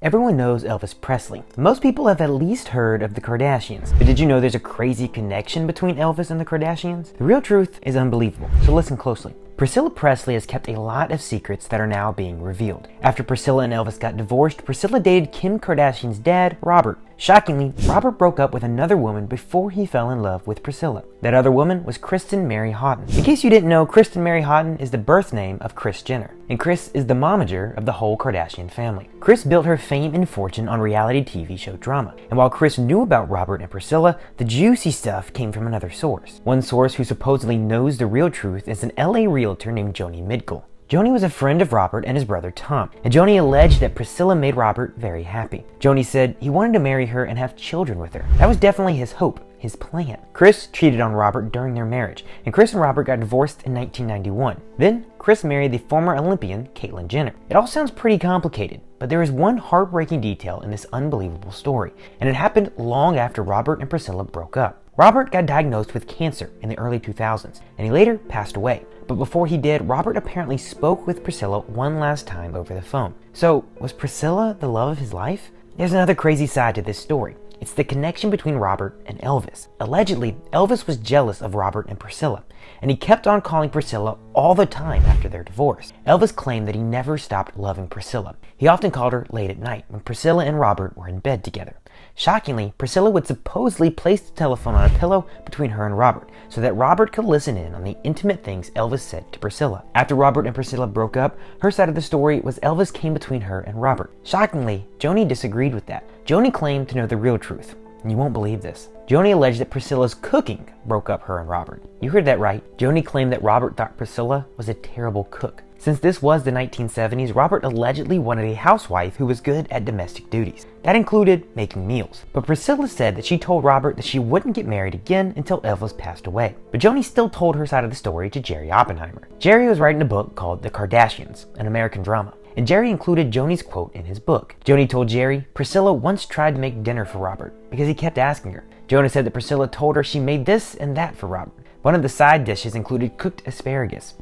Everyone knows Elvis Presley. Most people have at least heard of the Kardashians. But did you know there's a crazy connection between Elvis and the Kardashians? The real truth is unbelievable, so listen closely. Priscilla Presley has kept a lot of secrets that are now being revealed. After Priscilla and Elvis got divorced, Priscilla dated Kim Kardashian's dad, Robert. Shockingly, Robert broke up with another woman before he fell in love with Priscilla. That other woman was Kristen Mary Houghton. In case you didn't know, Kristen Mary Houghton is the birth name of Kris Jenner, and Kris is the momager of the whole Kardashian family. Kris built her fame and fortune on reality TV show drama, and while Kris knew about Robert and Priscilla, the juicy stuff came from another source. One source who supposedly knows the real truth is an LA realtor named Joni Midgel. Joni was a friend of Robert and his brother Tom, and Joni alleged that Priscilla made Robert very happy. Joni said he wanted to marry her and have children with her. That was definitely his hope, his plan. Kris cheated on Robert during their marriage, and Kris and Robert got divorced in 1991. Then, Kris married the former Olympian Caitlyn Jenner. It all sounds pretty complicated, but there is one heartbreaking detail in this unbelievable story, and it happened long after Robert and Priscilla broke up. Robert got diagnosed with cancer in the early 2000s, and he later passed away. But before he did, Robert apparently spoke with Priscilla one last time over the phone. So, was Priscilla the love of his life? There's another crazy side to this story. It's the connection between Robert and Elvis. Allegedly, Elvis was jealous of Robert and Priscilla, and he kept on calling Priscilla all the time after their divorce. Elvis claimed that he never stopped loving Priscilla. He often called her late at night when Priscilla and Robert were in bed together. Shockingly, Priscilla would supposedly place the telephone on a pillow between her and Robert so that Robert could listen in on the intimate things Elvis said to Priscilla. After Robert and Priscilla broke up, her side of the story was Elvis came between her and Robert. Shockingly, Joni disagreed with that. Joni claimed to know the real truth, and you won't believe this. Joni alleged that Priscilla's cooking broke up her and Robert. You heard that right. Joni claimed that Robert thought Priscilla was a terrible cook. Since this was the 1970s, Robert allegedly wanted a housewife who was good at domestic duties. That included making meals. But Priscilla said that she told Robert that she wouldn't get married again until Elvis passed away. But Joni still told her side of the story to Jerry Oppenheimer. Jerry was writing a book called The Kardashians, an American drama, and Jerry included Joni's quote in his book. Joni told Jerry, Priscilla once tried to make dinner for Robert because he kept asking her. Joni said that Priscilla told her she made this and that for Robert. One of the side dishes included cooked asparagus.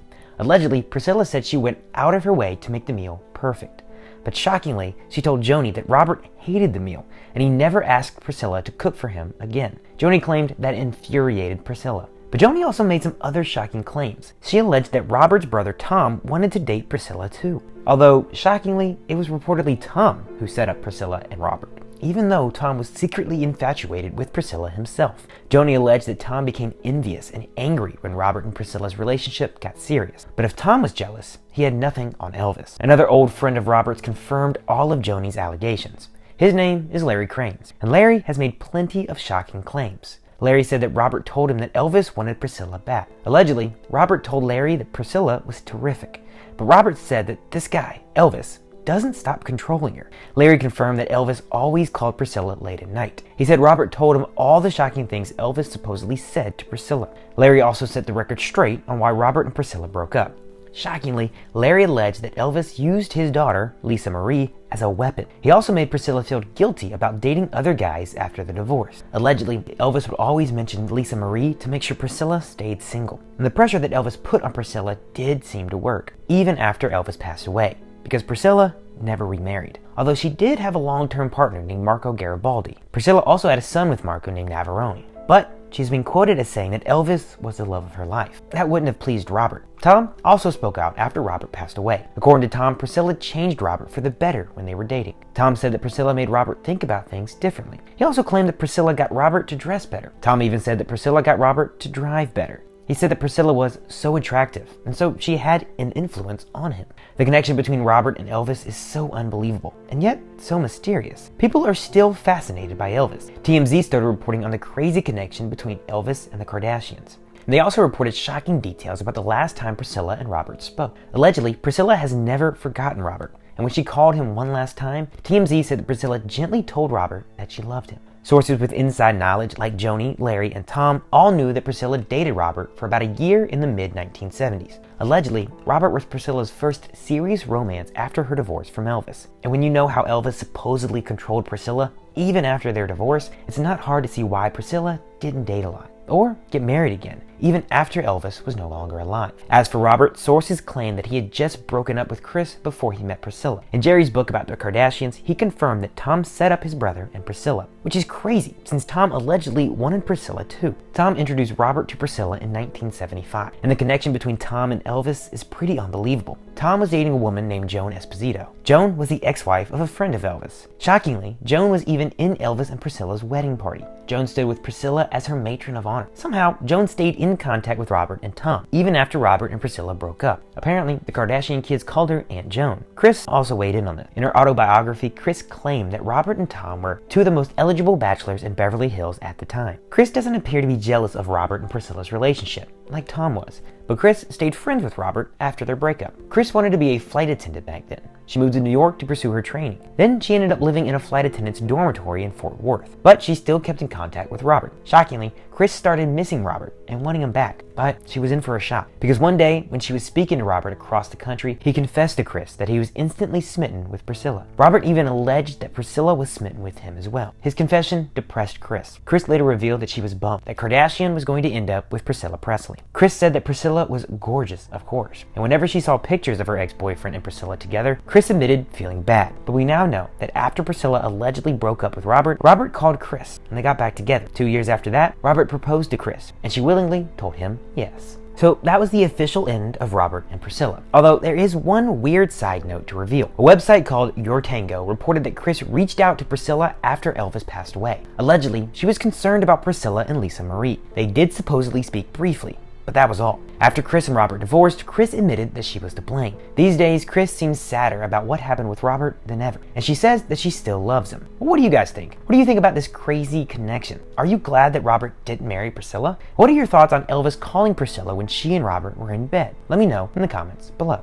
Allegedly, Priscilla said she went out of her way to make the meal perfect. But shockingly, she told Joni that Robert hated the meal, and he never asked Priscilla to cook for him again. Joni claimed that infuriated Priscilla. But Joni also made some other shocking claims. She alleged that Robert's brother Tom wanted to date Priscilla too. Although, shockingly, it was reportedly Tom who set up Priscilla and Robert, even though Tom was secretly infatuated with Priscilla himself. Joni alleged that Tom became envious and angry when Robert and Priscilla's relationship got serious. But if Tom was jealous, he had nothing on Elvis. Another old friend of Robert's confirmed all of Joni's allegations. His name is Larry Cranes, and Larry has made plenty of shocking claims. Larry said that Robert told him that Elvis wanted Priscilla back. Allegedly, Robert told Larry that Priscilla was terrific, but Robert said that this guy, Elvis, doesn't stop controlling her. Larry confirmed that Elvis always called Priscilla late at night. He said Robert told him all the shocking things Elvis supposedly said to Priscilla. Larry also set the record straight on why Robert and Priscilla broke up. Shockingly, Larry alleged that Elvis used his daughter, Lisa Marie, as a weapon. He also made Priscilla feel guilty about dating other guys after the divorce. Allegedly, Elvis would always mention Lisa Marie to make sure Priscilla stayed single. And the pressure that Elvis put on Priscilla did seem to work, even after Elvis passed away, because Priscilla never remarried, although she did have a long-term partner named Marco Garibaldi. Priscilla also had a son with Marco named Navarone, but she's been quoted as saying that Elvis was the love of her life. That wouldn't have pleased Robert. Tom also spoke out after Robert passed away. According to Tom, Priscilla changed Robert for the better when they were dating. Tom said that Priscilla made Robert think about things differently. He also claimed that Priscilla got Robert to dress better. Tom even said that Priscilla got Robert to drive better. He said that Priscilla was so attractive, and so she had an influence on him. The connection between Robert and Elvis is so unbelievable, and yet so mysterious. People are still fascinated by Elvis. TMZ started reporting on the crazy connection between Elvis and the Kardashians. And they also reported shocking details about the last time Priscilla and Robert spoke. Allegedly, Priscilla has never forgotten Robert, and when she called him one last time, TMZ said that Priscilla gently told Robert that she loved him. Sources with inside knowledge like Joni, Larry, and Tom all knew that Priscilla dated Robert for about a year in the mid-1970s. Allegedly, Robert was Priscilla's first serious romance after her divorce from Elvis. And when you know how Elvis supposedly controlled Priscilla, even after their divorce, it's not hard to see why Priscilla didn't date a lot or get married again. even after Elvis was no longer alive. As for Robert, sources claim that he had just broken up with Kris before he met Priscilla. In Jerry's book about the Kardashians, he confirmed that Tom set up his brother and Priscilla, which is crazy since Tom allegedly wanted Priscilla too. Tom introduced Robert to Priscilla in 1975, and the connection between Tom and Elvis is pretty unbelievable. Tom was dating a woman named Joan Esposito. Joan was the ex-wife of a friend of Elvis. Shockingly, Joan was even in Elvis and Priscilla's wedding party. Joan stood with Priscilla as her matron of honor. Somehow, Joan stayed in contact with Robert and Tom, even after Robert and Priscilla broke up. Apparently, the Kardashian kids called her Aunt Joan. Kris also weighed in on it. In her autobiography, Kris claimed that Robert and Tom were two of the most eligible bachelors in Beverly Hills at the time. Kris doesn't appear to be jealous of Robert and Priscilla's relationship, like Tom was, but Kris stayed friends with Robert after their breakup. Kris wanted to be a flight attendant back then. She moved to New York to pursue her training. Then she ended up living in a flight attendant's dormitory in Fort Worth, but she still kept in contact with Robert. Shockingly, Kris started missing Robert and wanting him back, but she was in for a shock, because one day when she was speaking to Robert across the country, he confessed to Kris that he was instantly smitten with Priscilla. Robert even alleged that Priscilla was smitten with him as well. His confession depressed Kris. Kris later revealed that she was bummed that Kardashian was going to end up with Priscilla Presley. Kris said that Priscilla was gorgeous, of course, and whenever she saw pictures of her ex-boyfriend and Priscilla together, Kris admitted feeling bad. But we now know that after Priscilla allegedly broke up with Robert, Robert called Kris and they got back together. 2 years after that, Robert proposed to Kris, and she willingly told him yes. So that was the official end of Robert and Priscilla. Although there is one weird side note to reveal. A website called Your Tango reported that Kris reached out to Priscilla after Elvis passed away. Allegedly, she was concerned about Priscilla and Lisa Marie. They did supposedly speak briefly, but that was all. After Kris and Robert divorced, Kris admitted that she was to blame. These days, Kris seems sadder about what happened with Robert than ever, and she says that she still loves him. What do you guys think? What do you think about this crazy connection? Are you glad that Robert didn't marry Priscilla? What are your thoughts on Elvis calling Priscilla when she and Robert were in bed? Let me know in the comments below.